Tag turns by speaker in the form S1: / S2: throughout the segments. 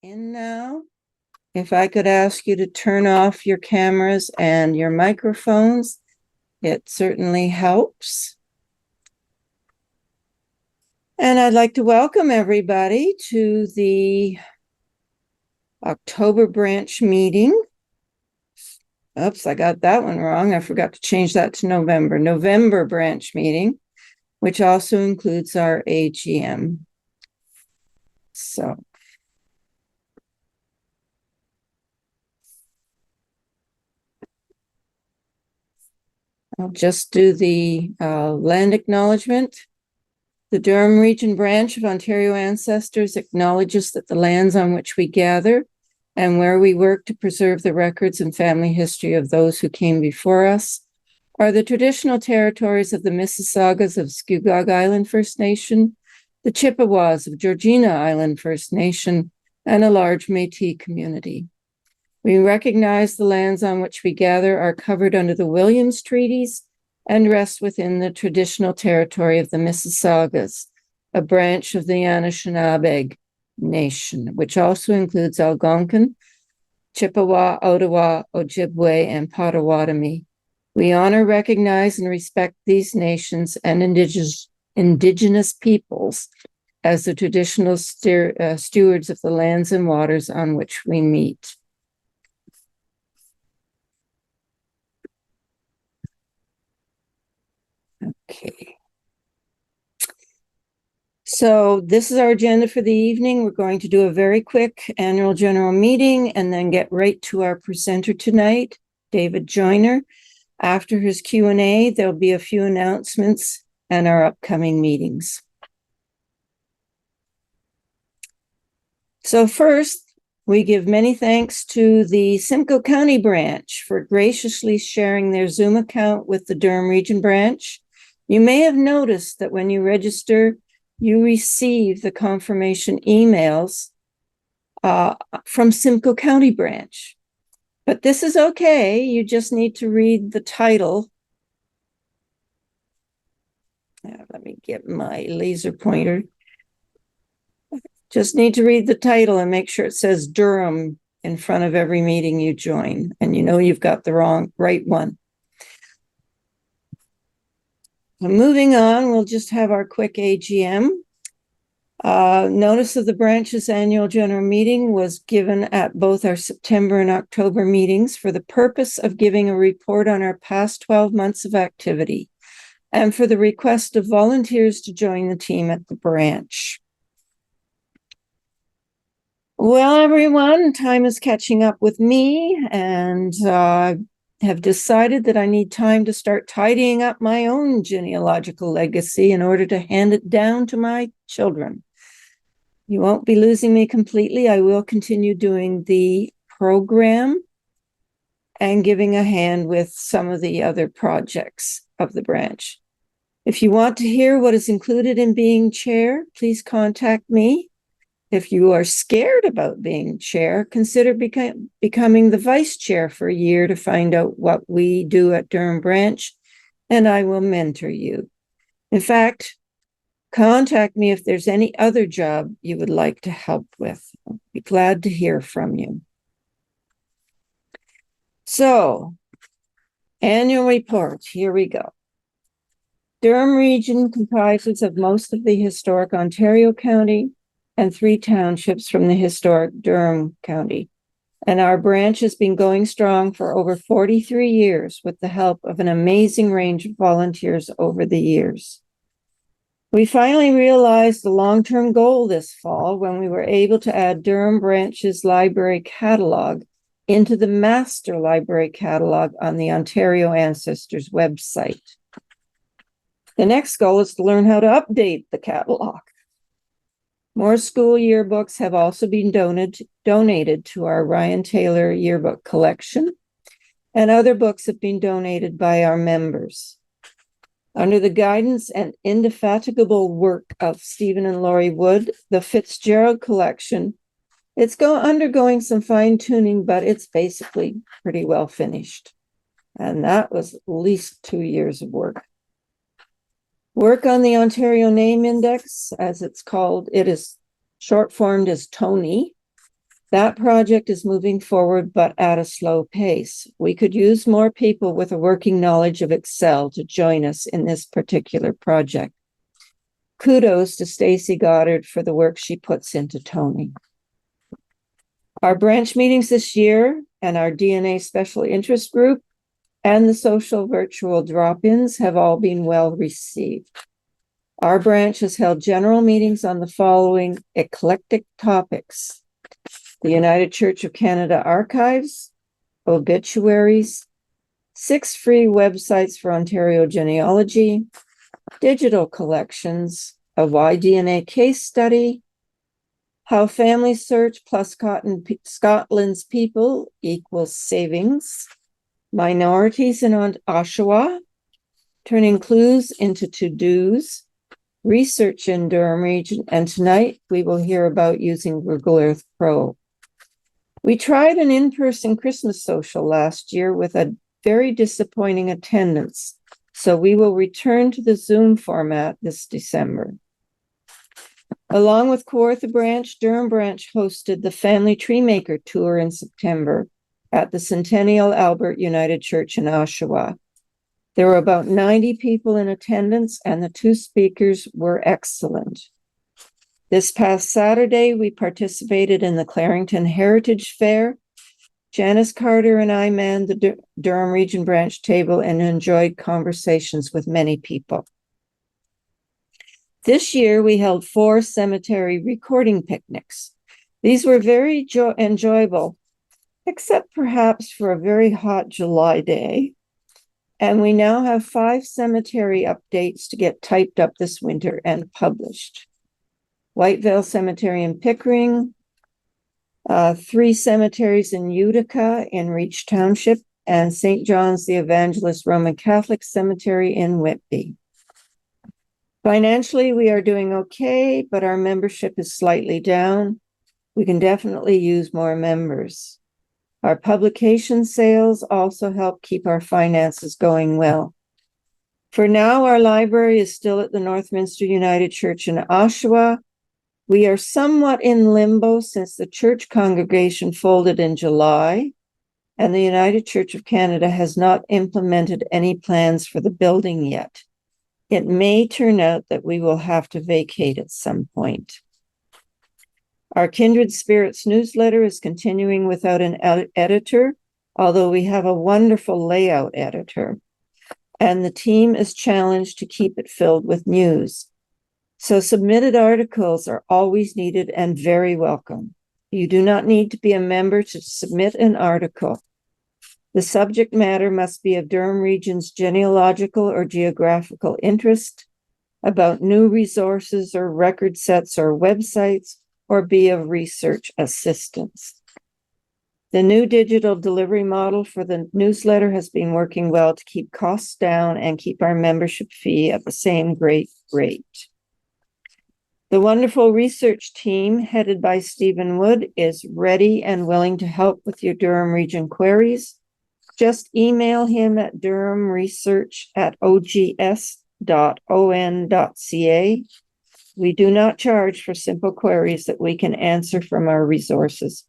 S1: In now. If I could ask you to turn off your cameras and your microphones, it certainly helps. And I'd like to welcome everybody to the October branch meeting. Oops, I got that one wrong. I forgot to change that to November. November branch meeting, which also includes our AGM. So I'll just do the land acknowledgement. The Durham Region Branch of Ontario Ancestors acknowledges that the lands on which we gather and where we work to preserve the records and family history of those who came before us are the traditional territories of the Mississaugas of Scugog Island First Nation, the Chippewas of Georgina Island First Nation, and a large Métis community. We recognize the lands on which we gather are covered under the Williams Treaties and rest within the traditional territory of the Mississaugas, a branch of the Anishinaabe Nation, which also includes Algonquin, Chippewa, Ottawa, Ojibwe, and Potawatomi. We honor, recognize, and respect these nations and indigenous peoples as the traditional stewards of the lands and waters on which we meet. Okay. So this is our agenda for the evening. We're going to do a very quick annual general meeting and then get right to our presenter tonight, David Joyner. After his Q&A, there'll be a few announcements and our upcoming meetings. So first, we give many thanks to the Simcoe County branch for graciously sharing their Zoom account with the Durham Region branch. You may have noticed that when you register, you receive the confirmation emails from Simcoe County branch. But this is okay. You just need to read the title. Let me get my laser pointer. Just need to read the title and make sure it says Durham in front of every meeting you join. And you know you've got the right one. Moving on, we'll just have our quick AGM. Notice of the branch's annual general meeting was given at both our September and October meetings for the purpose of giving a report on our past 12 months of activity and for the request of volunteers to join the team at the branch. Well, everyone, time is catching up with me, and have decided that I need time to start tidying up my own genealogical legacy in order to hand it down to my children. You won't be losing me completely. I will continue doing the program and giving a hand with some of the other projects of the branch. If you want to hear what is included in being chair, please contact me. If you are scared about being chair, consider becoming the vice chair for a year to find out what we do at Durham Branch, and I will mentor you. In fact, contact me if there's any other job you would like to help with. I'll be glad to hear from you. So, annual report, here we go. Durham Region comprises of most of the historic Ontario County and 3 townships from the historic Durham County. And our branch has been going strong for over 43 years with the help of an amazing range of volunteers over the years. We finally realized the long-term goal this fall when we were able to add Durham Branch's library catalog into the master library catalog on the Ontario Ancestors website. The next goal is to learn how to update the catalog. More school yearbooks have also been donated to our Ryan Taylor yearbook collection, and other books have been donated by our members. Under the guidance and indefatigable work of Stephen and Laurie Wood, the Fitzgerald collection, it's undergoing some fine-tuning, but it's basically pretty well finished. And that was at least 2 years of work. Work on the Ontario Name Index, as it's called, it is short formed as TONY, That project is moving forward, but at a slow pace. We could use more people with a working knowledge of Excel to join us in this particular project. Kudos to Stacy Goddard for the work she puts into Tony. Our branch meetings this year and our DNA special interest group and the social virtual drop-ins have all been well received. Our branch has held general meetings on the following eclectic topics: the United Church of Canada archives, obituaries, 6 free websites for Ontario genealogy, digital collections, a Y-DNA case study, how family search plus Scotland's people equals savings, minorities in Oshawa, turning clues into to-dos, research in Durham region, and tonight we will hear about using Google Earth Pro. We tried an in-person Christmas social last year with a very disappointing attendance, so we will return to the Zoom format this December. Along with Kawartha Branch, Durham Branch hosted the Family Tree Maker Tour in September at the Centennial Albert United Church in Oshawa. There were about 90 people in attendance, and the 2 speakers were excellent. This past Saturday, we participated in the Clarington Heritage Fair. Janice Carter and I manned the Durham Region Branch table and enjoyed conversations with many people. This year, we held 4 cemetery recording picnics. These were very enjoyable, except perhaps for a very hot July day. And we now have 5 cemetery updates to get typed up this winter and published. Whitevale Cemetery in Pickering, 3 cemeteries in Utica in Reach Township, and St. John's the Evangelist Roman Catholic Cemetery in Whitby. Financially, we are doing okay, but our membership is slightly down. We can definitely use more members. Our publication sales also help keep our finances going well. For now, our library is still at the Northminster United Church in Oshawa. We are somewhat in limbo since the church congregation folded in July, and the United Church of Canada has not implemented any plans for the building yet. It may turn out that we will have to vacate at some point. Our Kindred Spirits newsletter is continuing without an editor, although we have a wonderful layout editor, and the team is challenged to keep it filled with news. So submitted articles are always needed and very welcome. You do not need to be a member to submit an article. The subject matter must be of Durham Region's genealogical or geographical interest, about new resources or record sets or websites, or be of research assistance. The new digital delivery model for the newsletter has been working well to keep costs down and keep our membership fee at the same great rate. The wonderful research team headed by Stephen Wood is ready and willing to help with your Durham Region queries. Just email him at durhamresearch@ogs.on.ca. We do not charge for simple queries that we can answer from our resources,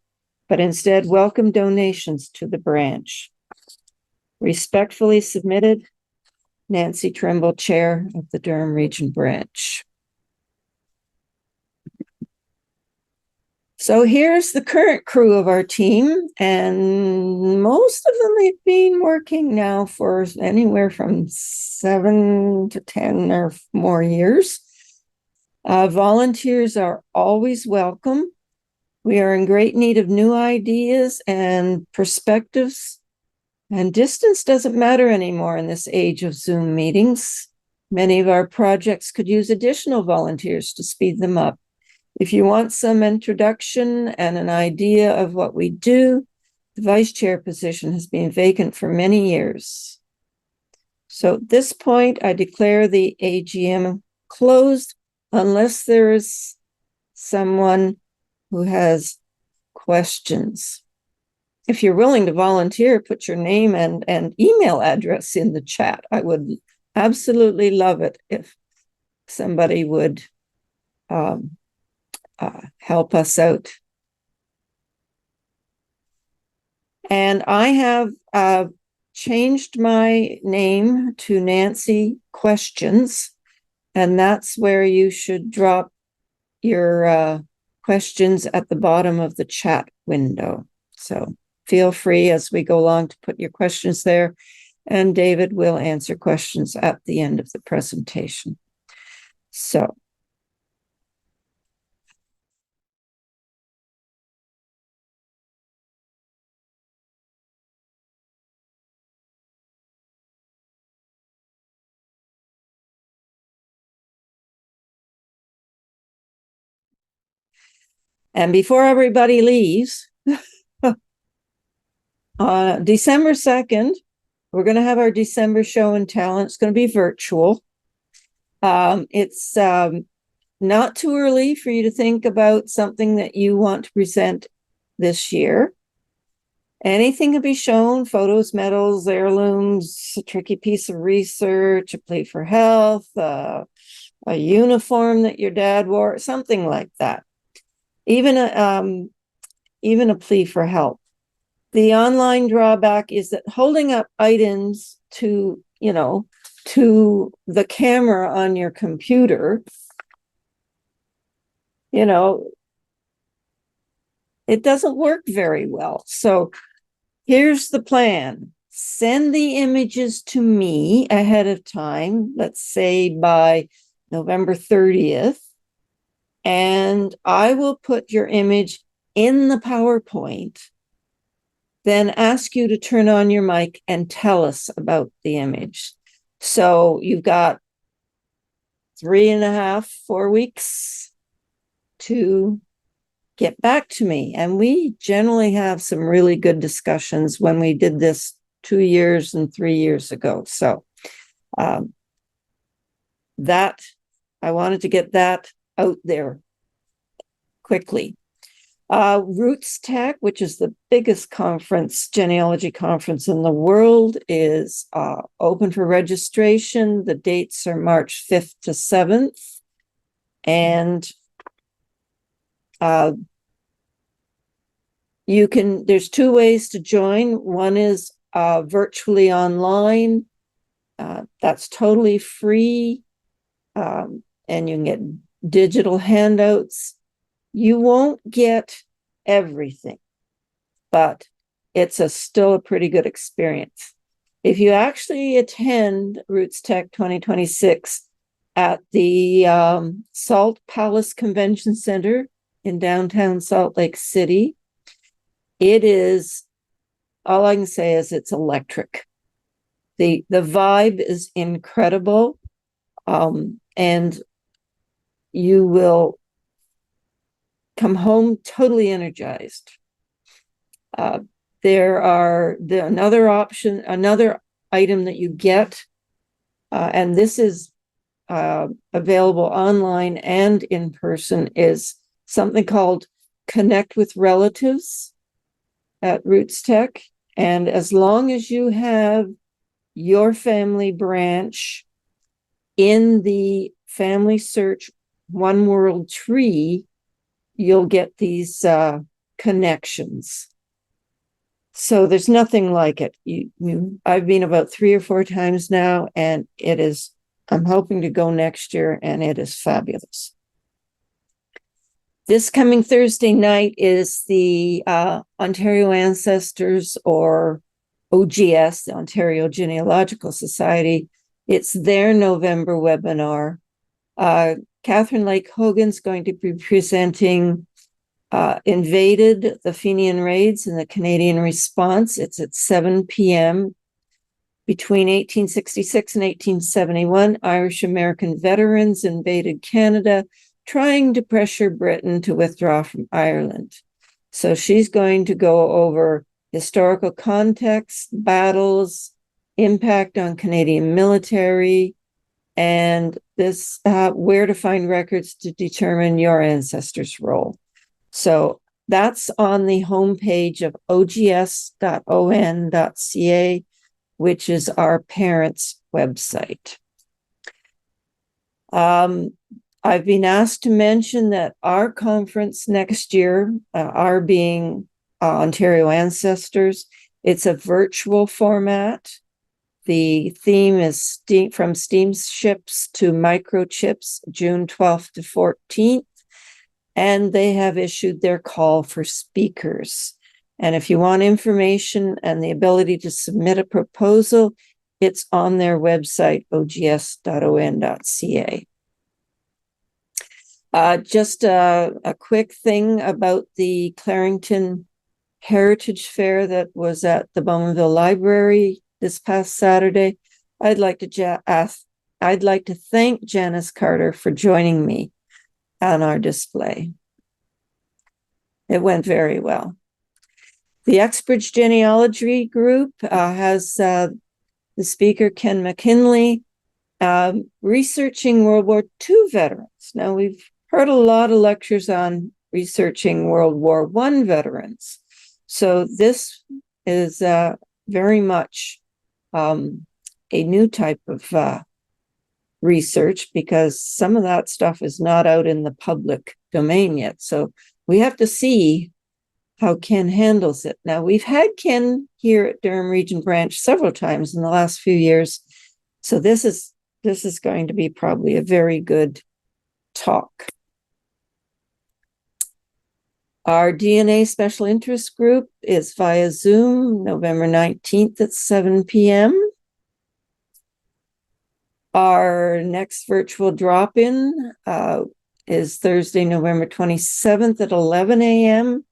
S1: but instead welcome donations to the branch. Respectfully submitted, Nancy Trimble, Chair of the Durham Region Branch. So here's the current crew of our team, and most of them have been working now for anywhere from 7 to 10 or more years. Volunteers are always welcome. We are in great need of new ideas and perspectives, and distance doesn't matter anymore in this age of Zoom meetings. Many of our projects could use additional volunteers to speed them up. If you want some introduction and an idea of what we do, the vice chair position has been vacant for many years. So at this point, I declare the AGM closed unless there is someone who has questions. If you're willing to volunteer, put your name and email address in the chat. I would absolutely love it if somebody would help us out. And I have changed my name to Nancy Questions, and that's where you should drop your questions at the bottom of the chat window. So feel free as we go along to put your questions there, and David will answer questions at the end of the presentation. So and before everybody leaves, December 2nd, we're going to have our December show and talent. It's going to be virtual. It's not too early for you to think about something that you want to present this year. Anything can be shown: photos, medals, heirlooms, a tricky piece of research, a plea for health, a uniform that your dad wore, something like that. Even a plea for help. The online drawback is that holding up items to the camera on your computer, it doesn't work very well. So here's the plan. Send the images to me ahead of time, let's say by November 30th, and I will put your image in the PowerPoint, then ask you to turn on your mic and tell us about the image. So you've got 3.5, 4 weeks to get back to me. And we generally have some really good discussions when we did this 2 years and 3 years ago. So that I wanted to get that out there quickly. Roots Tech, which is the biggest genealogy conference in the world, is open for registration. The dates are March 5th to 7th. And there's 2 ways to join. One is virtually online. That's totally free. And you can get digital handouts. You won't get everything, but it's still a pretty good experience. If you actually attend Roots Tech 2026 at the Salt Palace Convention Center in downtown Salt Lake City, it is, all I can say is it's electric. The vibe is incredible, and you will come home totally energized. Another item that you get, and this is available online and in person, is something called Connect with Relatives at Roots Tech. And as long as you have your family branch in the Family Search One World tree, you'll get these connections. So there's nothing like it. I've been about 3 or 4 times now, and I'm hoping to go next year, and it is fabulous. This coming Thursday night is the Ontario Ancestors, or OGS, the Ontario Genealogical Society. It's their November webinar. Catherine Lake Hogan's going to be presenting Invaded, the Fenian Raids and the Canadian Response. It's at 7 p.m. Between 1866 and 1871, Irish-American veterans invaded Canada, trying to pressure Britain to withdraw from Ireland. So she's going to go over historical context, battles, impact on Canadian military, and this where to find records to determine your ancestors' role. So that's on the homepage of ogs.on.ca, which is our parents' website. I've been asked to mention that our conference next year, our being Ontario Ancestors, It's a virtual format. The theme is from steamships to microchips, June 12th to 14th. And they have issued their call for speakers. And if you want information and the ability to submit a proposal, it's on their website, ogs.on.ca. Just a quick thing about the Clarington Heritage Fair that was at the Bowmanville Library this past Saturday. I'd like to thank Janice Carter for joining me on our display. It went very well. The Exbridge Genealogy Group has the speaker, Ken McKinley, researching World War II veterans. Now, we've heard a lot of lectures on researching World War I veterans. So this is very much a new type of research, because some of that stuff is not out in the public domain yet. So we have to see how Ken handles it. Now, we've had Ken here at Durham Region Branch several times in the last few years. So this is going to be probably a very good talk. Our DNA Special Interest Group is via Zoom, November 19th at 7 p.m. Our next virtual drop-in is Thursday, November 27th at 11 a.m.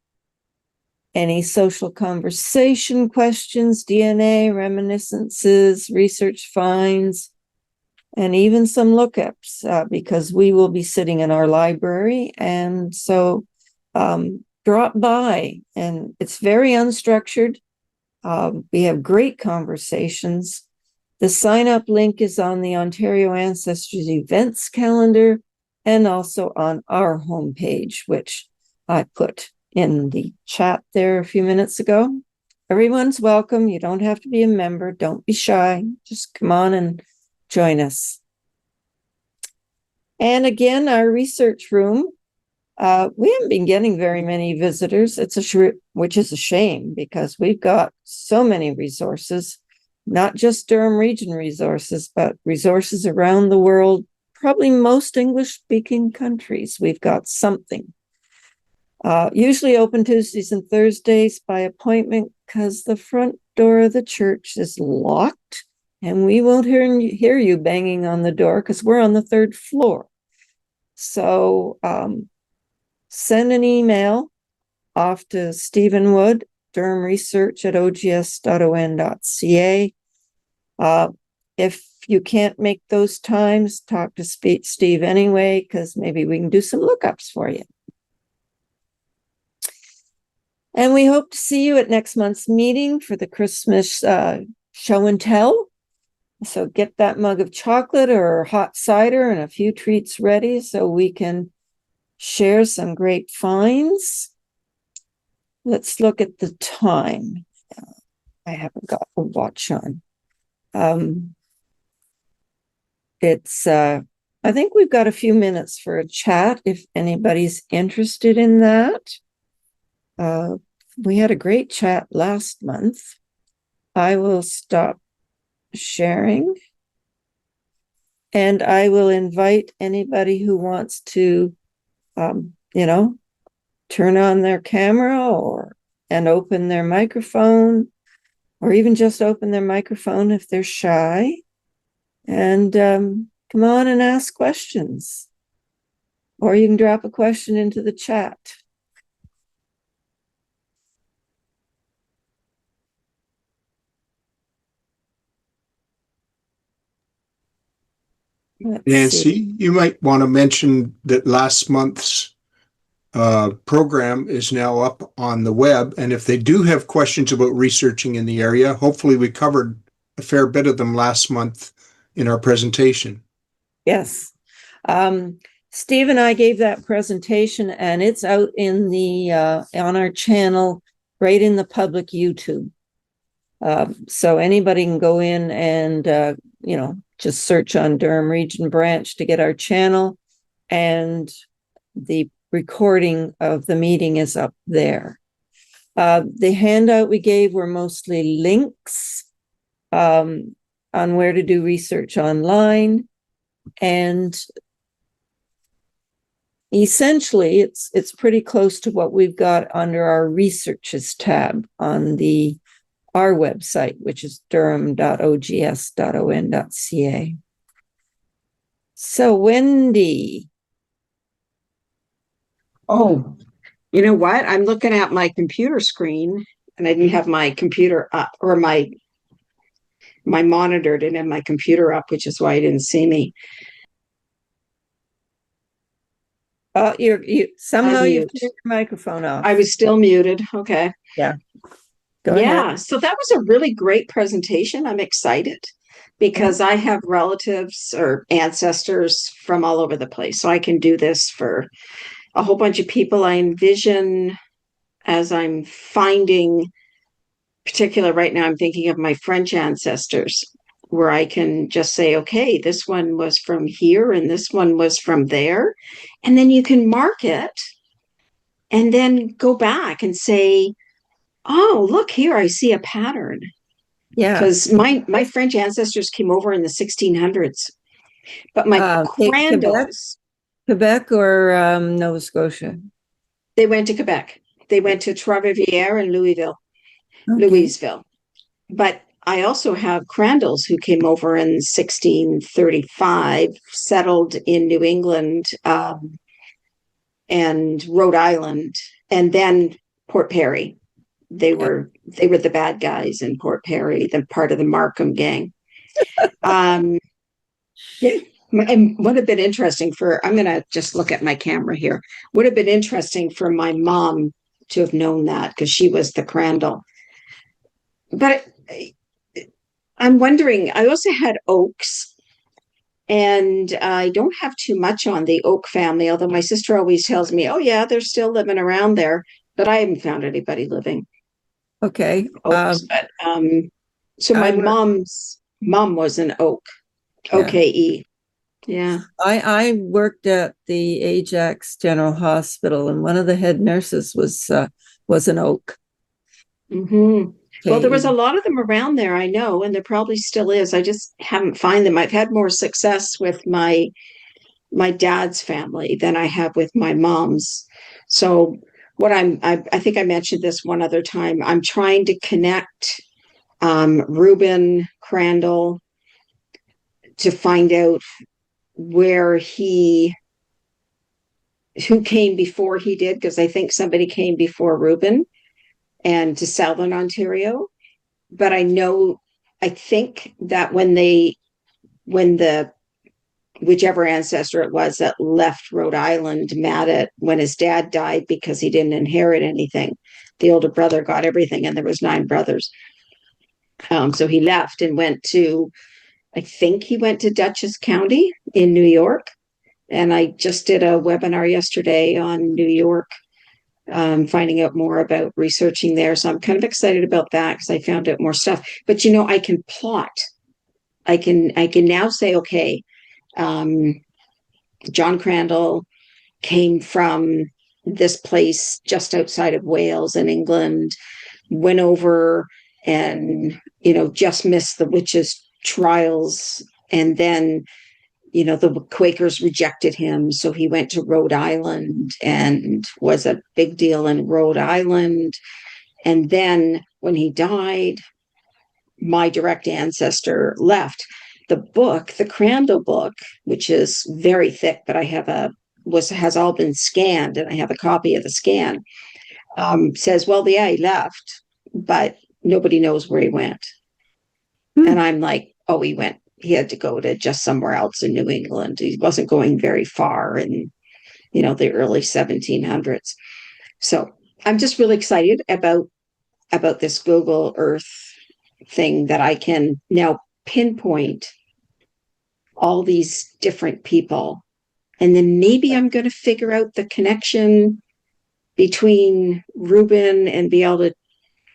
S1: Any social conversation questions, DNA, reminiscences, research finds, and even some lookups, because we will be sitting in our library. And so drop by, and it's very unstructured. We have great conversations. The sign-up link is on the Ontario Ancestors events calendar and also on our homepage, which I put in the chat there a few minutes ago. Everyone's welcome. You don't have to be a member. Don't be shy. Just come on and join us. And again, our research room, we haven't been getting very many visitors. Which is a shame, because we've got so many resources. Not just Durham Region resources, but resources around the world, probably most English-speaking countries. We've got something. Usually open Tuesdays and Thursdays by appointment, because the front door of the church is locked, and we won't hear you banging on the door because we're on the 3rd floor. So send an email off to Stephen Wood, Durham Research at ogs.on.ca. If you can't make those times, talk to Steve anyway, because maybe we can do some lookups for you. And we hope to see you at next month's meeting for the Christmas show and tell. So get that mug of chocolate or hot cider and a few treats ready so we can share some great finds. Let's look at the time. I haven't got a watch on. I think we've got a few minutes for a chat if anybody's interested in that. We had a great chat last month. I will stop sharing, and I will invite anybody who wants to, turn on their camera and open their microphone, or even just open their microphone if they're shy, and come on and ask questions, or you can drop a question into the chat.
S2: Nancy, you might want to mention that last month's program is now up on the web. And if they do have questions about researching in the area, hopefully we covered a fair bit of them last month in our presentation.
S1: Yes. Steve and I gave that presentation, and it's out in the on our channel, right in the public YouTube. So anybody can go in and, just search on Durham Region Branch to get our channel, and the recording of the meeting is up there. The handout we gave were mostly links on where to do research online. And essentially, it's pretty close to what we've got under our researches tab on our website, which is durham.ogs.on.ca. So, Wendy.
S3: Oh, you know what? I'm looking at my computer screen and I didn't have my computer up, or my monitor didn't have my computer up, which is why you didn't see me.
S1: You somehow you
S3: Unmute.
S1: turned your microphone off.
S3: I was still muted. Okay.
S1: Yeah. Go ahead.
S3: So that was a really great presentation. I'm excited because I have relatives or ancestors from all over the place. So I can do this for a whole bunch of people. I envision, as I'm finding particular right now, I'm thinking of my French ancestors, where I can just say, okay, this one was from here and this one was from there. And then you can mark it and then go back and say, oh, look here, I see a pattern.
S1: Yeah.
S3: Because my French ancestors came over in the 1600s. But my Crandos,
S1: Quebec or Nova Scotia?
S3: they went to Quebec. They went to Trois-Rivières and
S1: Okay.
S3: Louisville. But I also have Crandalls who came over in 1635, settled in New England and Rhode Island, and then Port Perry. They were the bad guys in Port Perry, the part of the Markham gang. Yeah. And would have been interesting I'm going to just look at my camera here. Would have been interesting for my mom to have known that because she was the Crandall. But I'm wondering, I also had Oaks, and I don't have too much on the Oak family, although my sister always tells me, oh, yeah, they're still living around there, but I haven't found anybody living.
S1: Okay.
S3: Oaks. So my mom's mom was an Oak, OKE. Yeah.
S1: I worked at the Ajax General Hospital, and one of the head nurses was an Oak.
S3: Mm-hmm. Well, there was a lot of them around there, I know, and there probably still is. I just haven't found them. I've had more success with my dad's family than I have with my mom's. So what I think I mentioned this one other time. I'm trying to connect Reuben Crandall to find out who came before he did, because I think somebody came before Reuben and to Southern Ontario. But I think that when whichever ancestor it was that left Rhode Island mad at when his dad died because he didn't inherit anything, the older brother got everything, and there was 9 brothers. So he left and I think he went to Dutchess County in New York. And I just did a webinar yesterday on New York, finding out more about researching there. So I'm kind of excited about that because I found out more stuff. But I can plot. I can now say, okay, John Crandall came from this place just outside of Wales in England, went over and just missed the witches' trials, and then the Quakers rejected him. So he went to Rhode Island and was a big deal in Rhode Island. And then when he died, my direct ancestor left. The book, the Crandall book, which is very thick, but I have has all been scanned, and I have a copy of the scan, says, well, yeah, he left, but nobody knows where he went. And I'm like, oh, he had to go to just somewhere else in New England. He wasn't going very far in, the early 1700s. So I'm just really excited about this Google Earth thing, that I can now pinpoint all these different people. And then maybe I'm going to figure out the connection between Reuben and be able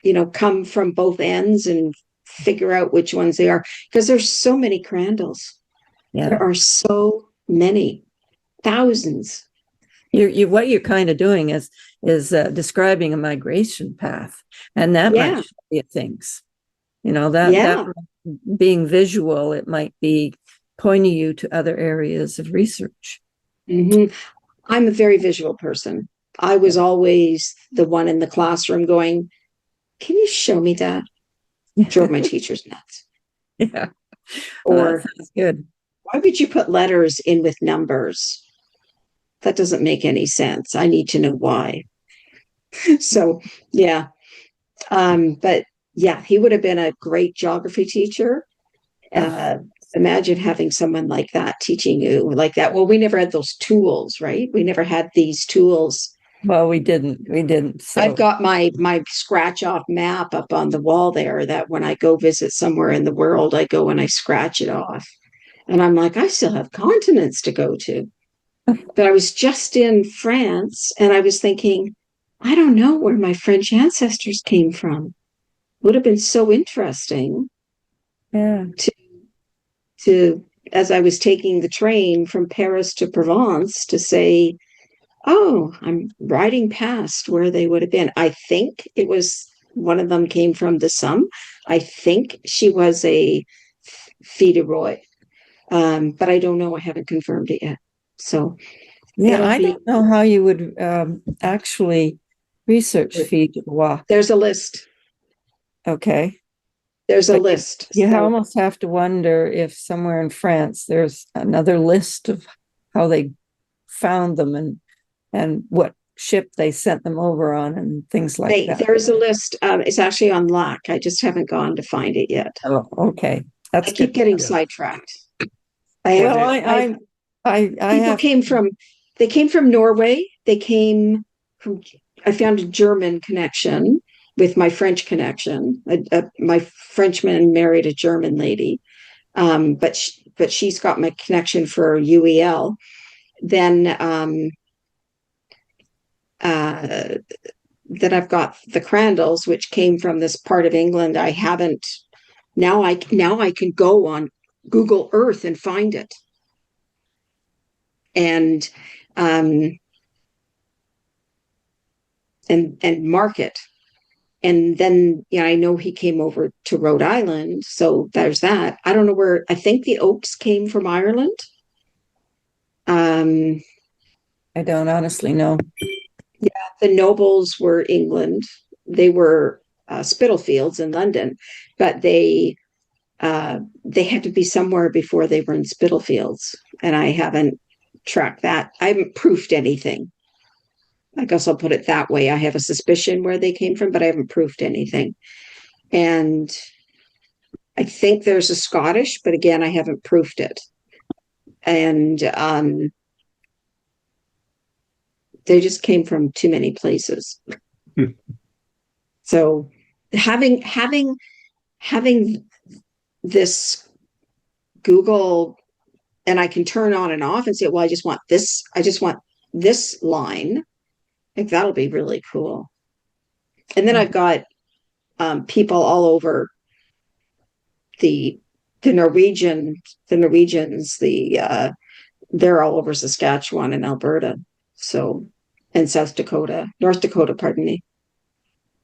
S3: to, come from both ends and figure out which ones they are, because there's so many Crandalls.
S1: Yeah.
S3: There are so many, thousands.
S1: what you're kind of doing is describing a migration path, and that might
S3: Yeah.
S1: show you things. You know, that
S3: Yeah.
S1: being visual, it might be pointing you to other areas of research.
S3: Hmm. I'm a very visual person. I was always the one in the classroom going, "Can you show me that?" Drove my teachers nuts.
S1: Yeah, well, that
S3: Or,
S1: sounds good.
S3: "Why would you put letters in with numbers? That doesn't make any sense. I need to know why." So, yeah. But yeah, he would have been a great geography teacher.
S1: Oh,
S3: Uh, Imagine having someone like that teaching you like that. Well, we never had those tools, right? We never had these tools.
S1: well, we didn't.
S3: I've
S1: So
S3: got my scratch off map up on the wall there that when I go visit somewhere in the world, I go and I scratch it off. And I'm like, I still have continents to go to. But I was just in France and I was thinking, I don't know where my French ancestors came from. Would have been so interesting
S1: yeah,
S3: to, as I was taking the train from Paris to Provence, to say, oh, I'm riding past where they would have been. I think it was one of them came from the Somme. I think she was a fille de roi, but I don't know. I haven't confirmed it yet. So
S1: yeah.
S3: it'll
S1: I
S3: be,
S1: don't know how you would actually research feed de roi.
S3: there's a list.
S1: Okay,
S3: There's a
S1: but
S3: list.
S1: you
S3: So
S1: almost have to wonder if somewhere in France there's another list of how they found them and what ship they sent them over on and things like that.
S3: there's a list. It's actually on LAC. I just haven't gone to find it yet.
S1: Oh, okay,
S3: I
S1: that's
S3: keep
S1: good.
S3: getting sidetracked. I
S1: Well,
S3: have,
S1: I
S3: people
S1: have.
S3: came from, they came from Norway. They came from, I found a German connection with my French connection. My Frenchman married a German lady, but she's got my connection for UEL. Then uh, then I've got the Crandalls, which came from this part of England. I haven't. Now I can go on Google Earth and find it. And um, and mark it. And then, yeah, I know he came over to Rhode Island, so there's that. I don't know where. I think the Oaks came from Ireland. Um,
S1: I don't honestly know.
S3: the Nobles were England. They were Spitalfields in London, but they had to be somewhere before they were in Spitalfields, and I haven't tracked that. I haven't proofed anything. I guess I'll put it that way. I have a suspicion where they came from, but I haven't proofed anything. And I think there's a Scottish, but again, I haven't proofed it. And they just came from too many places. So having this Google, and I can turn on and off and say, well, I just want this line. I think that'll be really cool. And then I've got people all over the Norwegians, they're all over Saskatchewan and Alberta, so, and North Dakota, pardon me.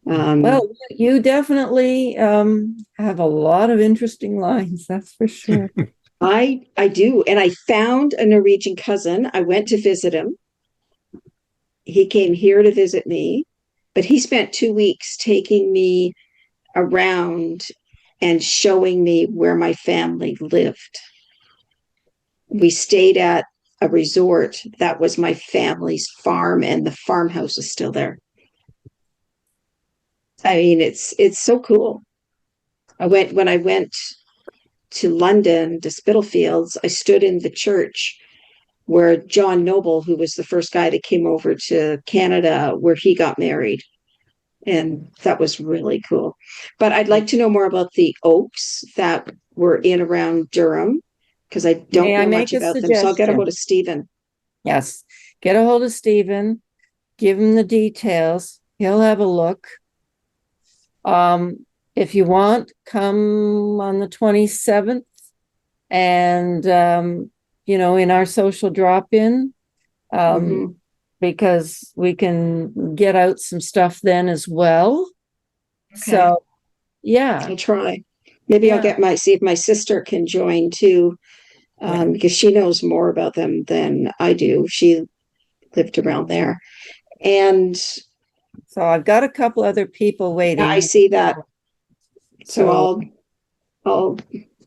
S1: Well, you definitely have a lot of interesting lines, that's for sure.
S3: I do, and I found a Norwegian cousin. I went to visit him. He came here to visit me, but he spent 2 weeks taking me around and showing me where my family lived. We stayed at a resort that was my family's farm, and the farmhouse is still there. I mean, it's so cool. When I went to London to Spitalfields, I stood in the church where John Noble, who was the first guy that came over to Canada, where he got married. And that was really cool. But I'd like to know more about the Oaks that were in around Durham, because I don't
S1: May I
S3: know
S1: make
S3: much
S1: a
S3: about them. So I'll get a hold
S1: suggestion?
S3: of Stephen.
S1: Yes, get a hold of Stephen, give him the details. He'll have a look. If you want, come on the 27th and in our social drop-in.
S3: Mhm.
S1: because we can get out some stuff then as well. So, yeah,
S3: I'll try. Maybe I'll see if my sister can join too, because she knows more about them than I do. She lived around there. And
S1: so I've got a couple other people waiting.
S3: I see that. So
S1: So,
S3: I'll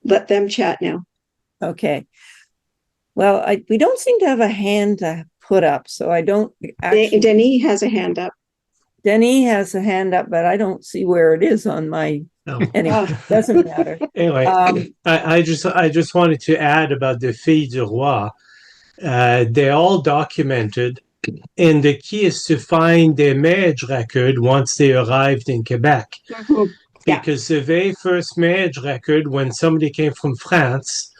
S3: let them chat now.
S1: okay. Well, we don't seem to have a hand to put up, so I don't actually.
S3: Denny has a hand up.
S1: Denny has a hand up, but I don't see where it is on my.
S4: No.
S1: Anyway, doesn't matter.
S4: Anyway, I just wanted to add about the Filles du Roi. They're all documented, and the key is to find their marriage record once they arrived in Quebec.
S3: Yeah.
S4: Because the very first marriage record, when somebody came from France,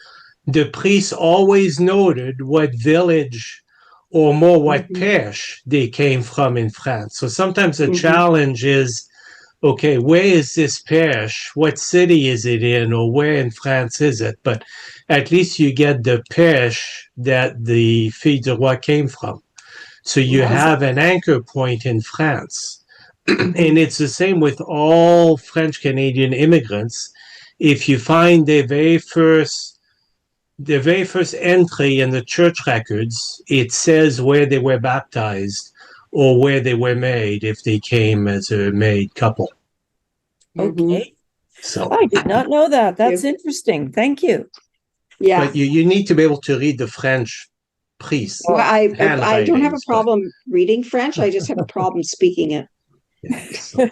S4: the priest always noted what village or more what parish they came from in France. So sometimes the challenge is, okay, where is this parish? What city is it in, or where in France is it? But at least you get the parish that the Filles du Roi came from. So you have an anchor point in France. And it's the same with all French Canadian immigrants. If you find their very first entry in the church records, it says where they were baptized or where they were married if they came as a married couple.
S1: Okay.
S4: So
S1: I did not know that. That's interesting. Thank you.
S3: Yeah.
S4: But you need to be able to read the French priest.
S3: Well, I don't have a
S4: handwritings,
S3: problem reading French. I just have a problem speaking it.
S4: So.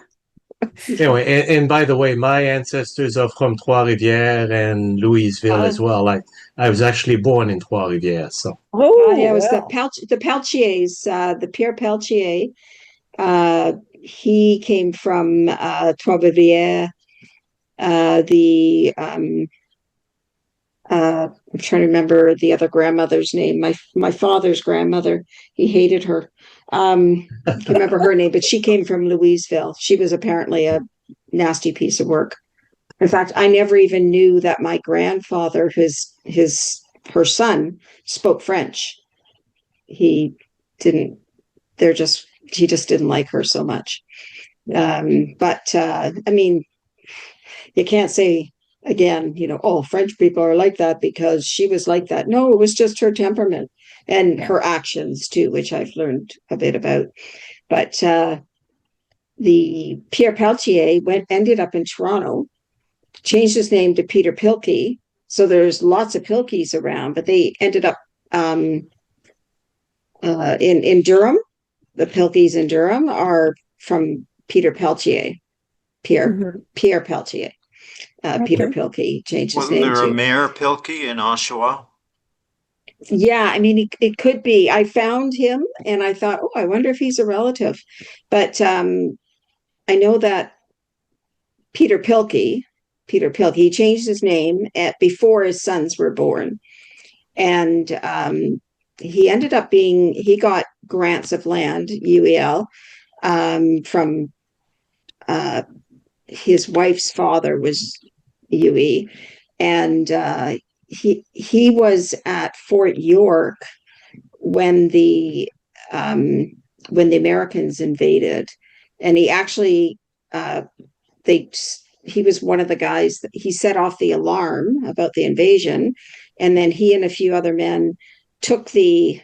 S4: Anyway, and by the way, my ancestors are from Trois-Rivières and Louisville as well. I was actually born in Trois-Rivières, so.
S3: Yeah, it was the Peltiers, the Pierre Peltier. He came from Trois-Rivières. I'm trying to remember the other grandmother's name. My father's grandmother. He hated her. I can't remember her name, but she came from Louisville. She was apparently a nasty piece of work. In fact, I never even knew that my grandfather, her son, spoke French. He just didn't like her so much. But I mean, you can't say again, oh, French people are like that because she was like that. No, it was just her temperament and her actions too, which I've learned a bit about. But the Pierre Peltier ended up in Toronto, changed his name to Peter Pilkey. So there's lots of Pilkeys around, but they ended up in Durham. The Pilkeys in Durham are from Peter Peltier, Pierre Peltier. Peter Pilkey changed his name.
S5: Wasn't there a Mayor Pilkey in Oshawa?
S3: Yeah, I mean, it could be. I found him and I thought, I wonder if he's a relative. But I know that Peter Pilkey, he changed his name before his sons were born. And he ended up he got grants of land, UEL, from his wife's father was UE. And he was at Fort York when the Americans invaded, and he actually he was one of the guys that he set off the alarm about the invasion, and then he and a few other men took the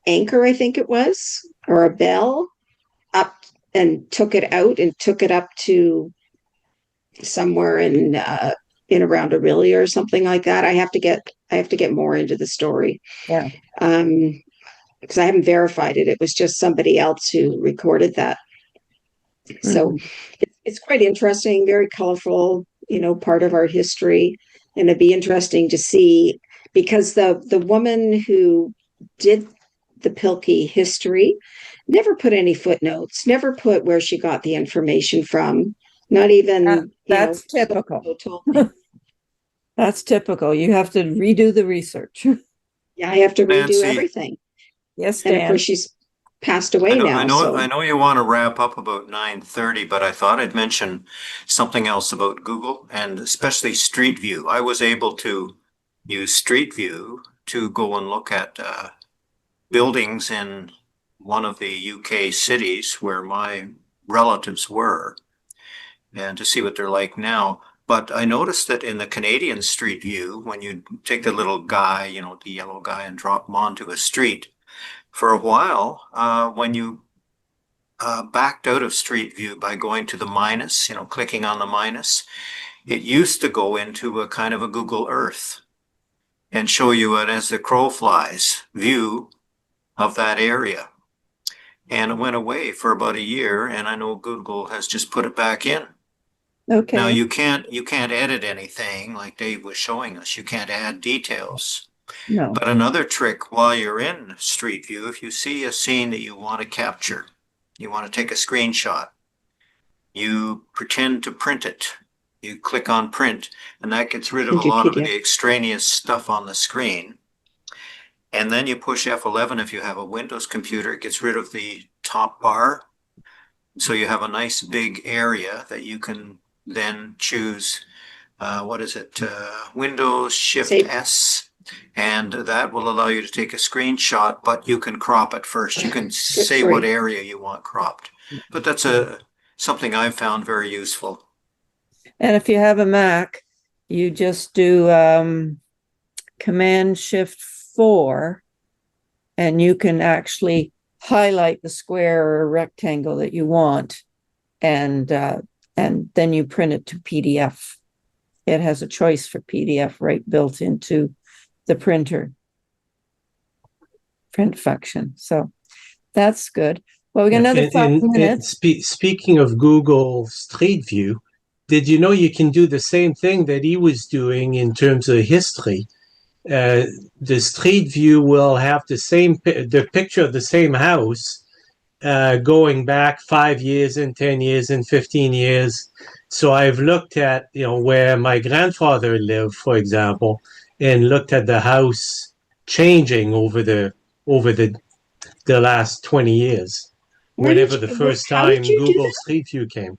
S3: anchor, I think it was, or a bell, up and took it out and took it up to somewhere in around Aurelia or something like that. I have to get more into the story.
S1: Yeah.
S3: Because I haven't verified it. It was just somebody else who recorded that. So it's quite interesting, very colorful, part of our history. And it'd be interesting to see, because the woman who did the Pilkey history never put any footnotes, never put where she got the information from. Not even
S1: that's typical. That's typical. You have to redo the research.
S3: Yeah, I have to redo
S5: Nancy.
S3: everything.
S1: Yes,
S3: And
S1: Dan.
S3: of course she's passed away now.
S5: I know you want to wrap up about 9:30, but I thought I'd mention something else about Google and especially Street View. I was able to use Street View to go and look at buildings in one of the UK cities where my relatives were and to see what they're like now. But I noticed that in the Canadian street view, when you take the little guy, you know, the yellow guy, and drop him onto a street, for a while, when you backed out of street view by going to the minus, you know, clicking on the minus, it used to go into a kind of a Google Earth and show you an as the crow flies view of that area. And it went away for about a year, and I know Google has just put it back in. Now
S1: Okay,
S5: you can't edit anything like Dave was showing us. You can't add details.
S1: no,
S5: But another trick while you're in Street View, if you see a scene that you want to capture, you want to take a screenshot, you pretend to print it. You click on print, and that gets rid of a
S3: Into
S5: lot of
S3: PDF.
S5: the extraneous stuff on the screen. And then you push F11 if you have a Windows computer, it gets rid of the top bar. So you have a nice big area that you can then choose, Windows Shift
S3: Save.
S5: S. And that will allow you to take a screenshot, but you can crop it first. You can say
S3: free.
S5: what area you want cropped. But that's something I've found very useful.
S1: and if you have a Mac, you just do, Command Shift 4, and you can actually highlight the square or rectangle that you want, and then you print it to PDF. It has a choice for PDF right built into the printer print function. So that's good. Well, we got another 5 minutes.
S4: Speaking of Google Street View, did you know you can do the same thing that he was doing in terms of history? The Street View will have the picture of the same house going back 5 years and 10 years and 15 years. So I've looked at, where my grandfather lived, for example, and looked at the house changing over the last 20 years.
S3: Where did
S4: Whenever the
S3: you-
S4: first
S3: how
S4: time
S3: did you do
S4: Google
S3: that?
S4: Street View came.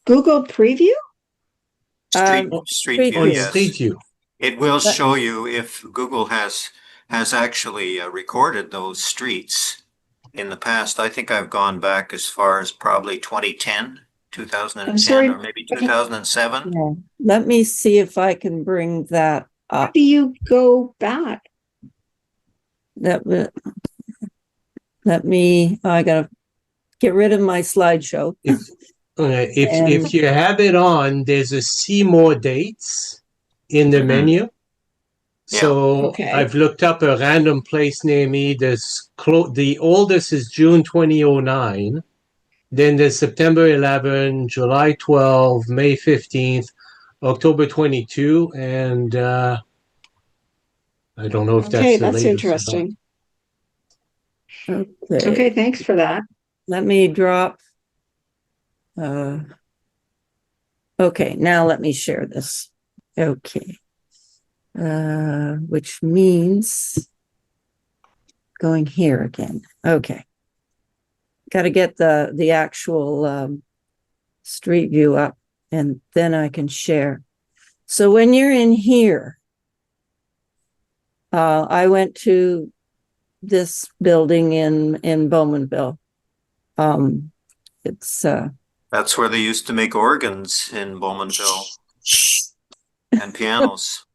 S3: Google Preview?
S5: Street
S1: Street
S5: View,
S4: On
S1: View.
S5: yes.
S4: Street View.
S5: It will
S1: But-
S5: show you if Google has actually recorded those streets in the past. I think I've gone back as far as probably 2010, 2010,
S3: I'm sorry,
S5: or maybe 2007.
S1: Yeah. Let me see if I can bring that
S3: How
S1: up.
S3: do you go back?
S1: I gotta get rid of my slideshow.
S4: If you have it on, there's a see more dates in the
S5: Mhm.
S4: menu.
S5: Yeah.
S4: So
S3: Okay.
S4: I've looked up a random place near me. The oldest is June 2009. Then there's September 11, July 12, May 15th, October 22, and I don't know if that's
S3: Okay,
S4: the
S3: that's
S4: latest or not.
S3: interesting.
S1: Okay,
S3: Okay, thanks for that.
S1: let me drop. Okay, now let me share this. Okay. Which means going here again. Okay. Got to get the actual street view up, and then I can share. So when you're in here, I went to this building in Bowmanville. It's
S5: That's where they used to make organs in Bowmanville and pianos.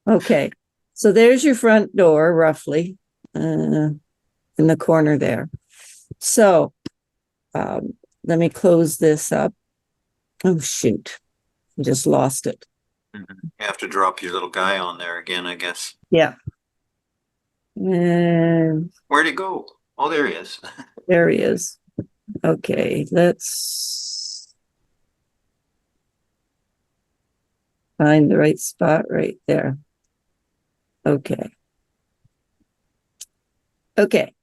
S1: okay. So there's your front door, roughly, in the corner there. So let me close this up. Oh, shoot. I just lost it.
S5: You have to drop your little guy on there again, I guess.
S1: Yeah. And
S5: Where'd he go? Oh, there he is.
S1: there he is. Okay, let's find the right spot right there. Okay. Okay,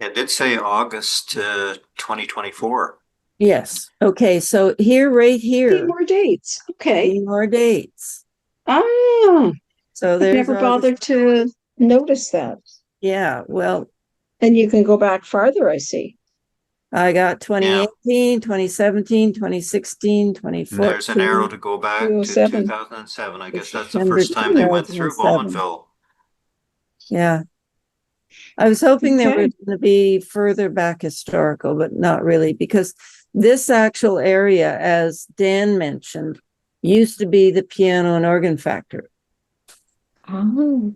S5: It did say August 2024.
S1: yes. Okay, so here, right
S3: See
S1: here,
S3: more dates. Okay.
S1: more dates.
S3: Oh,
S1: So
S3: I've
S1: there's
S3: never
S1: August-
S3: bothered to notice that.
S1: Yeah, well,
S3: And you can go back farther, I see.
S1: I got 2018, 2017, 2016,
S5: And
S1: 2014.
S5: there's an arrow to go back to
S3: 207.
S5: 2007. I guess that's the
S1: December
S5: first time they went through
S1: 2007.
S5: Bowmanville.
S1: Yeah. I was hoping there
S3: Okay.
S1: was going to be further back historical, but not really, because this actual area, as Dan mentioned, used to be the piano and organ factory.
S3: Oh.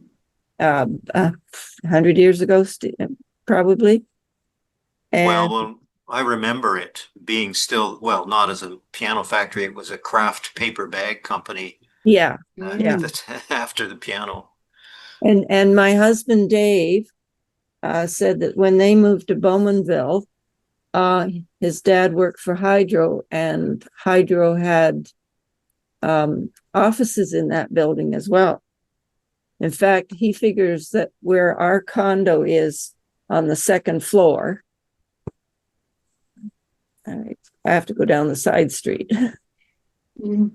S1: 100 years ago, probably. And
S5: Well, I remember it being still, well, not as a piano factory, it was a craft paper bag company
S1: yeah,
S3: Mm.
S5: after the piano.
S1: and my husband Dave said that when they moved to Bowmanville, his dad worked for Hydro, and Hydro had offices in that building as well. In fact, he figures that where our condo is on the second floor, I have to go down the side street.
S3: Mm.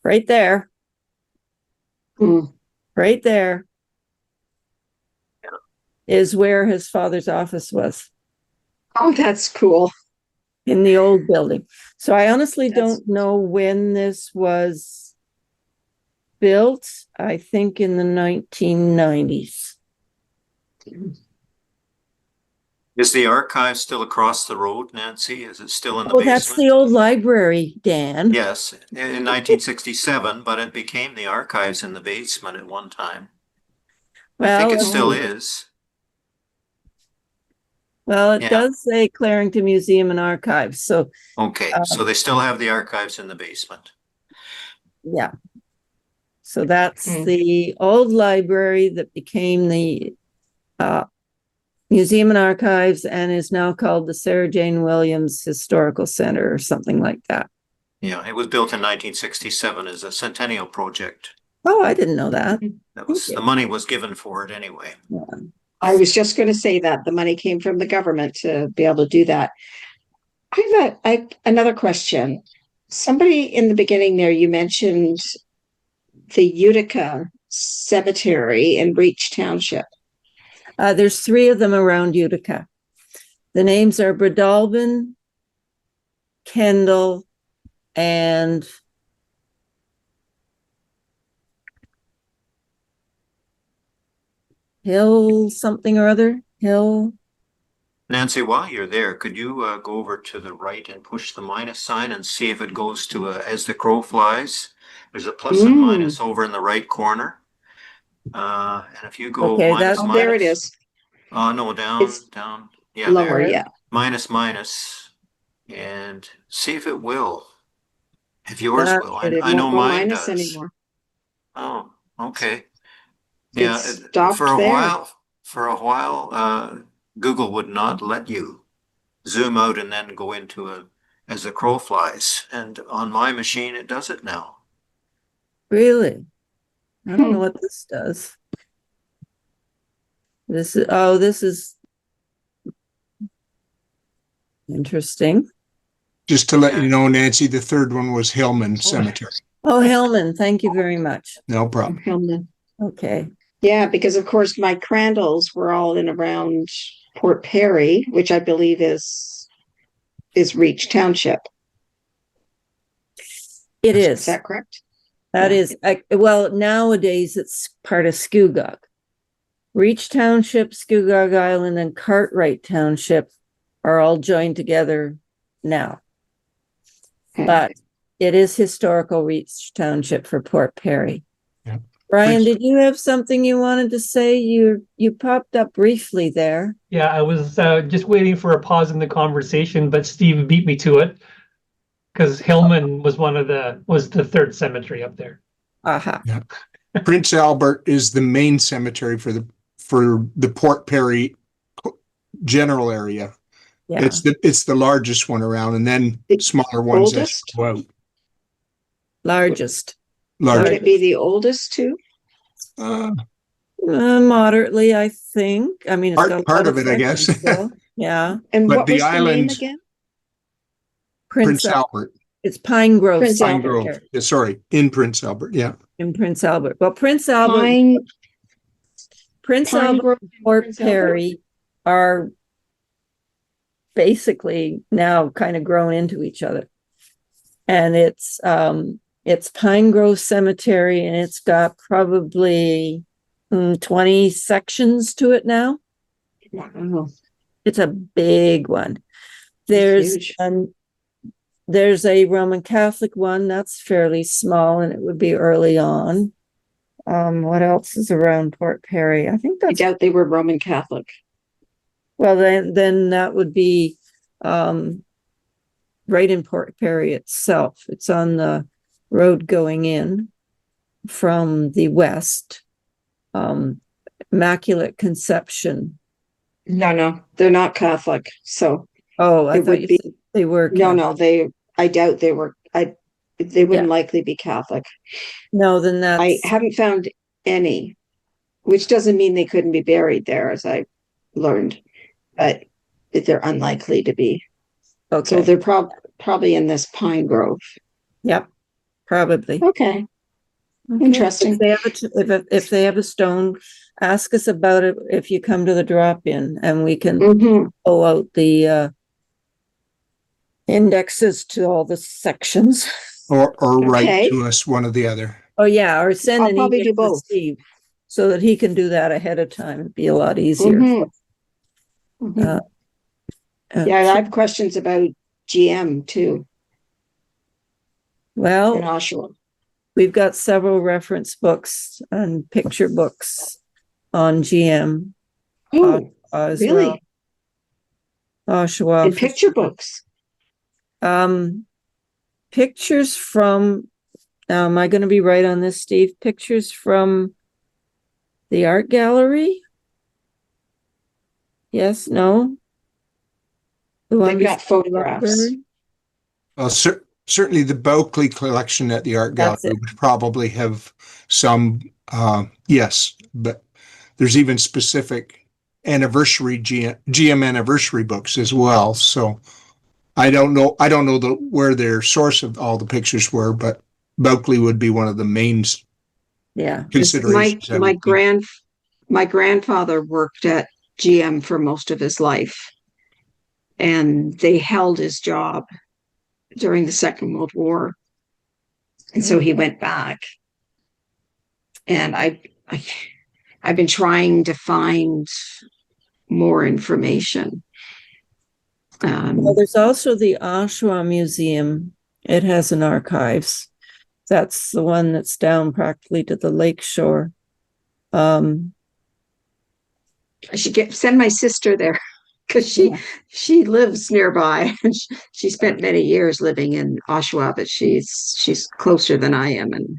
S1: Right there,
S3: Mm.
S1: right there is where his father's office was,
S3: Oh, that's cool.
S1: in the old building. So I honestly
S3: That's-
S1: don't know when this was built. I think in the 1990s.
S5: Is the archive still across the road, Nancy? Is it still in the
S1: Oh, that's the
S5: basement?
S1: old library, Dan.
S5: Yes, in 1967, but it became the archives in the basement at one time. I think
S1: Well,
S5: it still
S3: Oh.
S5: is.
S1: well, it
S5: Yeah.
S1: does say Clarington Museum and Archives. So,
S5: Okay, so they still have the archives in the basement.
S1: yeah. So that's
S3: Mm.
S1: the old library that became the Museum and Archives and is now called the Sarah Jane Williams Historical Center or something like that.
S5: Yeah, it was built in 1967 as a centennial project.
S1: Oh, I didn't know that.
S5: That was,
S1: Thank
S5: the
S1: you.
S5: money was given for it anyway.
S3: I was just going to say that the money came from the government to be able to do that. I another question. Somebody in the beginning there, you mentioned the Utica Cemetery in Breach Township.
S1: There's 3 of them around Utica. The names are Bradalbin, Kendall, and Hill something or other. Hill.
S5: Nancy, while you're there, could you go over to the right and push the minus sign and see if it goes to as the crow flies? There's a plus and minus over in the right corner. And if you go
S1: Okay,
S5: minus,
S3: Oh, there it
S5: minus.
S3: is.
S5: No, down,
S3: It's
S5: down. Yeah,
S3: lower,
S5: there.
S3: yeah.
S5: Minus, minus. And see if it will. If yours will.
S3: But it
S5: I know
S3: won't go
S5: mine
S3: minus
S5: does.
S3: anymore.
S5: Oh, okay. Yeah,
S3: It stopped
S5: for a
S3: there.
S5: while, Google would not let you zoom out and then go into as the crow flies. And on my machine, it does it now.
S1: really? I don't know
S3: Hmm.
S1: what this does. This is interesting.
S2: Just to let
S5: Yeah.
S2: you know, Nancy, the third one was Hillman Cemetery.
S1: Oh, Hellman, thank you very much.
S2: No problem.
S3: Hillman.
S1: Okay.
S3: Yeah, because of course my Crandalls were all in around Port Perry, which I believe is Reach Township.
S1: It
S3: Is
S1: is.
S3: that correct?
S1: That
S3: Yeah.
S1: is, well, nowadays it's part of Scugog. Reach Township, Scugog Island, and Cartwright Township are all joined together now. But it is historical Reach Township for Port Perry.
S2: Yeah.
S1: Brian,
S2: Please.
S1: did you have something you wanted to say? You popped up briefly there.
S6: Yeah, I was just waiting for a pause in the conversation, but Steve beat me to it because Hillman was the third cemetery up there.
S1: Aha.
S2: Prince Albert is the main cemetery for the Port Perry general area.
S1: Yeah.
S2: It's the largest one around, and then
S3: It's
S2: smaller ones that
S3: oldest?
S2: go out.
S1: Largest.
S3: Would
S2: Large.
S3: it be the oldest too?
S1: Moderately, I think. I mean, it's got a
S2: Part
S1: lot
S2: of it, I guess.
S1: still. Yeah.
S3: And
S2: But
S3: what
S2: the
S3: was the name
S2: island-
S3: again?
S2: Prince Albert,
S1: It's Pine Grove.
S3: Prince
S2: Pine
S3: Albert.
S2: Grove. Yeah, sorry, in Prince Albert. Yeah.
S1: In Prince Albert. Well, Prince Albert,
S3: Pine
S1: Prince Albert,
S3: Grove.
S1: and Port
S3: Prince Albert?
S1: Perry are basically now kind of grown into each other. And it's Pine Grove Cemetery, and it's got probably 20 sections to it now.
S3: Wow.
S1: It's a big one.
S3: Huge.
S1: There's a Roman Catholic one that's fairly small, and it would be early on. What else is around Port Perry? I think
S3: I
S1: that's,
S3: doubt they were Roman Catholic.
S1: well, then that would be right in Port Perry itself. It's on the road going in from the west. Immaculate Conception.
S3: No, they're not Catholic. So
S1: Oh, I
S3: It
S1: thought
S3: would
S1: you
S3: be-
S1: said they were.
S3: no, I doubt they were. They wouldn't
S1: Yeah.
S3: likely be Catholic.
S1: No, then
S3: I
S1: that's,
S3: haven't found any, which doesn't mean they couldn't be buried there, as I learned, but they're unlikely to be. So
S1: okay.
S3: they're probably in this pine grove.
S1: Yep, probably.
S3: Okay.
S1: Okay.
S3: Interesting.
S1: If they have a stone, ask us about it if you come to the drop-in, and we can
S3: Mhm.
S1: pull out the indexes to all the sections.
S2: Or write
S3: Okay.
S2: to us, one or the other.
S1: Oh, yeah, or send
S3: I'll
S1: an
S3: probably
S1: email
S3: do
S1: to
S3: both.
S1: Steve so that he can do that ahead of time. It'd be a lot easier.
S3: Mhm. Mhm. Yeah, I have questions about GM too in
S1: Well,
S3: Oshawa.
S1: we've got several reference books and picture books on GM
S3: Oh,
S1: as
S3: really?
S1: well. Oshawa.
S3: In picture books.
S1: Pictures from, now am I going to be right on this, Steve? Pictures from the art gallery? Yes, no? The one
S3: They've got
S1: beside the
S3: photographs.
S1: library?
S2: Well, certainly the Bulkley collection at the art gallery
S1: That's it.
S2: would probably have some, yes, but there's even specific anniversary GM anniversary books as well. So I don't know where their source of all the pictures were, but Bulkley would be one of the main
S1: Yeah.
S2: considerations. I would think.
S3: My grandfather worked at GM for most of his life, and they held his job during the Second World War, and so he went back. And I've been trying to find more information.
S1: Well, there's also the Oshawa Museum. It has an archives. That's the one that's down practically to the lake shore.
S3: I should send my sister there because
S1: Yeah.
S3: she lives nearby, and she spent many years living in Oshawa, but she's closer than I am. And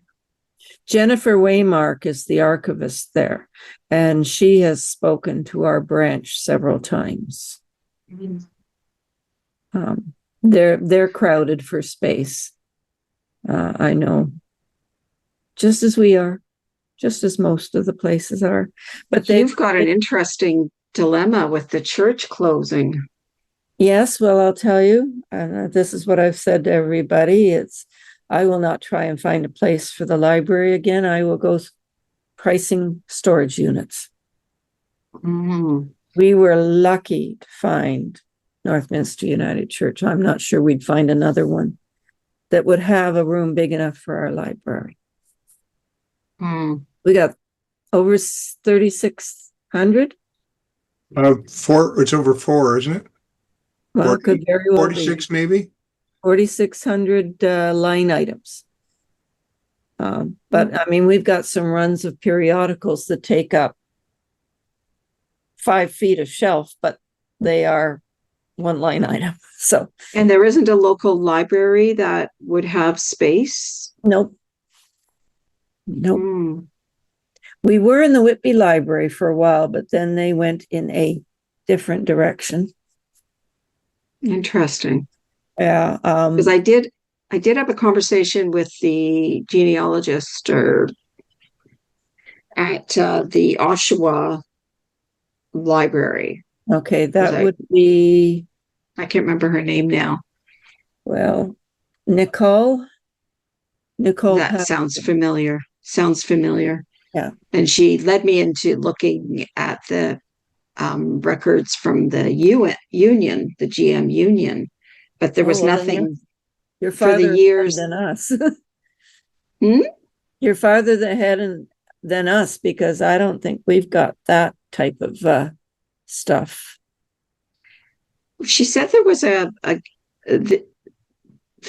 S1: Jennifer Waymark is the archivist there, and she has spoken to our branch several times. They're crowded for space. I know, just as we are, just as most of the places are. But
S3: you've got an interesting dilemma with the church closing.
S1: Yes, well, I'll tell you, this is what I've said to everybody. I will not try and find a place for the library again. I will go pricing storage units.
S3: Mm.
S1: We were lucky to find Northminster United Church. I'm not sure we'd find another one that would have a room big enough for our library.
S3: Mm.
S1: We got over 3,600.
S2: It's over 4, isn't it?
S1: Well, it could very well be
S2: 46 maybe.
S1: 4,600 line items. But I mean, we've got some runs of periodicals that take up 5 feet of shelf, but they are one line item. So,
S3: And there isn't a local library that would have space.
S1: nope.
S3: Mm.
S1: We were in the Whitby Library for a while, but then they went in a different direction.
S3: Interesting.
S1: Yeah.
S3: Because I did have a conversation with the genealogist at the Oshawa Library.
S1: Okay, that would be,
S3: I can't remember her name now.
S1: well, Nicole.
S3: That sounds familiar.
S1: Yeah.
S3: And she led me into looking at the records from the union, the GM union, but there was nothing.
S1: You're
S3: for the
S1: farther
S3: years
S1: than us.
S3: Hmm?
S1: You're farther ahead than us, because I don't think we've got that type of stuff.
S3: She said there was there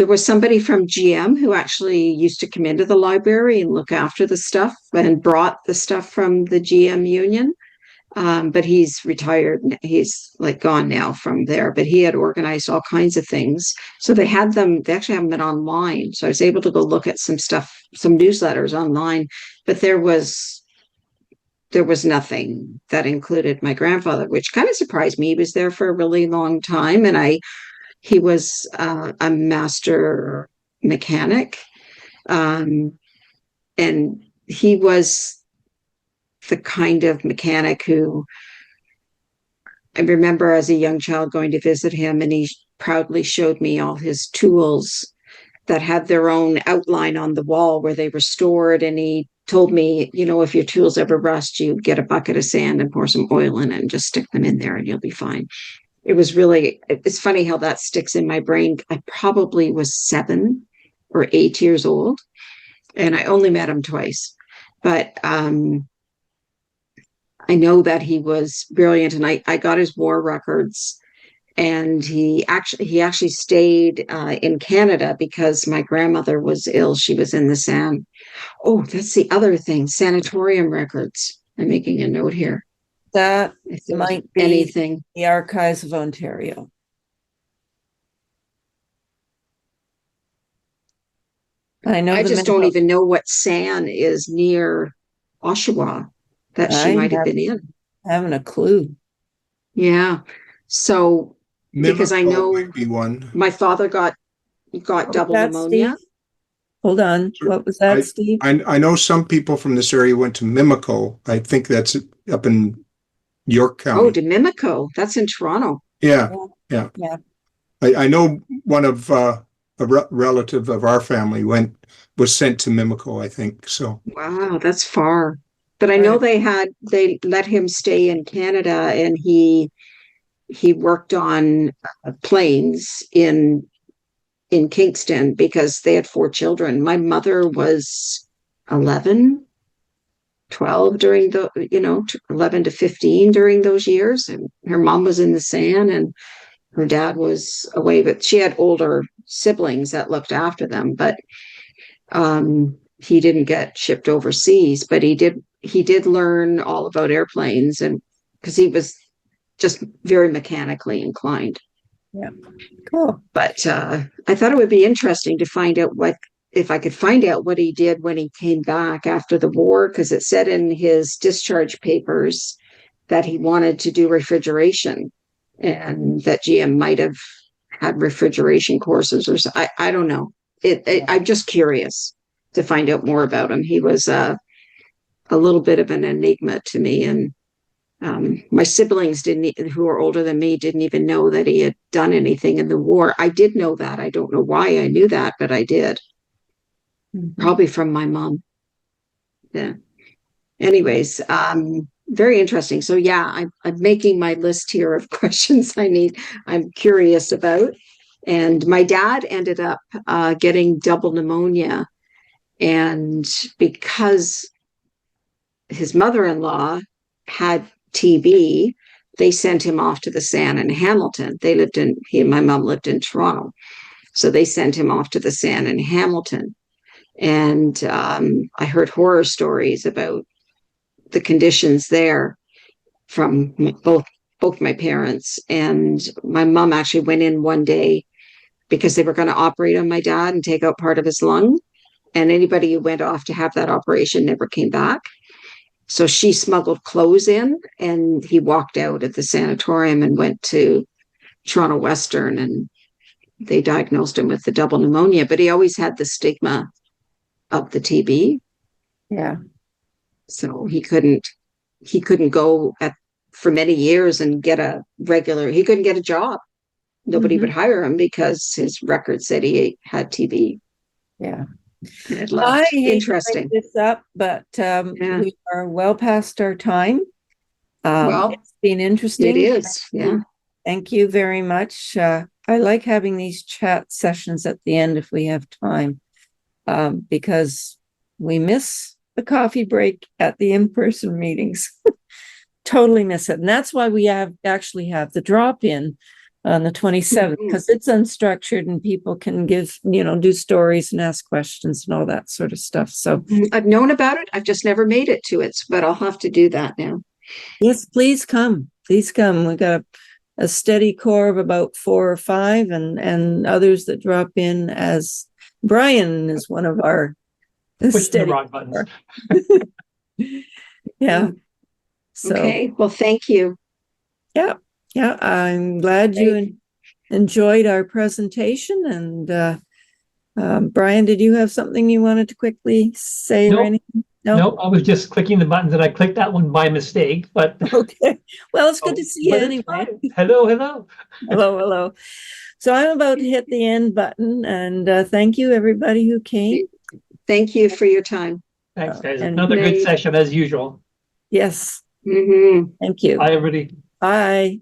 S3: was somebody from GM who actually used to come into the library and look after the stuff and brought the stuff from the GM union. But he's retired. He's like gone now from there, but he had organized all kinds of things. So they actually have them online. So I was able to go look at some stuff, some newsletters online, but there was nothing that included my grandfather, which kind of surprised me. He was there for a really long time, and he was a master mechanic, and he was the kind of mechanic who I remember as a young child going to visit him, and he proudly showed me all his tools that had their own outline on the wall where they were stored. And he told me, if your tools ever rust, you get a bucket of sand and pour some oil in it and just stick them in there and you'll be fine. It's funny how that sticks in my brain. I probably was 7 or 8 years old, and I only met him twice. But I know that he was brilliant, and I got his war records, and he actually stayed in Canada because my grandmother was ill. She was in the Oh, that's the other thing. Sanatorium records. I'm making a note here.
S1: That might be
S3: anything.
S1: The Archives of Ontario. I
S3: just don't even know what San is near Oshawa that she might have been in.
S1: Haven't a clue.
S3: Yeah. So because I know
S2: might be one.
S3: My father got double pneumonia.
S1: Steve? Hold on. What was that, Steve?
S2: I know some people from this area went to Mimico. I think that's up in York County.
S3: Oh, to Mimico. That's in Toronto.
S2: Yeah. I know one of a relative of our family was sent to Mimico, I think. So
S3: wow, that's far. But I know they let him stay in Canada, and he worked on planes in Kingston because they had 4 children. My mother was 11, 12 during 11 to 15 during those years. And her mom was in the SAN and her dad was away, but she had older siblings that looked after them. But he didn't get shipped overseas, but he did learn all about airplanes, and because he was just very mechanically inclined.
S1: Yeah. Cool.
S3: But I thought it would be interesting to find out if I could find out what he did when he came back after the war, because it said in his discharge papers that he wanted to do refrigeration, and that GM might have had refrigeration courses or so. I don't know. I'm just curious to find out more about him. He was a little bit of an enigma to me, and my siblings who are older than me didn't even know that he had done anything in the war. I did know that. I don't know why I knew that, but I did. Mm-hmm. Probably from my mom. Yeah. Anyways, very interesting. So yeah, I'm making my list here of questions I'm curious about. And my dad ended up getting double pneumonia, and because his mother-in-law had TB, they sent him off to the SAN in Hamilton. He and my mom lived in Toronto. So they sent him off to the SAN in Hamilton. And I heard horror stories about the conditions there from both my parents. And my mom actually went in one day because they were going to operate on my dad and take out part of his lung. And anybody who went off to have that operation never came back. So she smuggled clothes in, and he walked out at the sanatorium and went to Toronto Western, and they diagnosed him with the double pneumonia, but he always had the stigma of the TB.
S1: Yeah.
S3: So he couldn't go for many years and he couldn't get a job. Nobody would hire him because his record said he had TB.
S1: Yeah.
S3: I hate to bring
S1: this up, but we are well past our time. It's been interesting.
S3: It is. Yeah.
S1: Thank you very much. I like having these chat sessions at the end if we have time, because we miss the coffee break at the in-person meetings. Totally miss it. And that's why we actually have the drop-in on the 27th, because it's unstructured and people can give, do stories and ask questions and all that sort of stuff. So
S3: I've known about it. I've just never made it to it, but I'll have to do that now.
S1: yes, please come. Please come. We got a steady core of about 4 or 5 and others that drop in, as Brian is one of our
S6: Push the
S1: steady
S6: wrong buttons.
S1: core. Yeah. So,
S3: Okay, well, thank you.
S1: yeah, I'm glad you enjoyed our presentation. And Brian, did you have something you wanted to quickly say or
S6: Nope.
S1: anything?
S6: No, I was just clicking the buttons and I clicked that one by mistake, but
S1: Okay. Well, it's good to see you
S6: but it's
S1: anyway.
S6: fine. Hello, hello.
S1: Hello. So I'm about to hit the end button, and thank you everybody who came.
S3: Thank you for your time.
S6: Thanks, guys.
S1: And
S6: Another good
S3: night.
S6: session as usual.
S1: Yes,
S3: Mhm.
S1: thank you.
S6: Bye, everybody.
S1: Bye.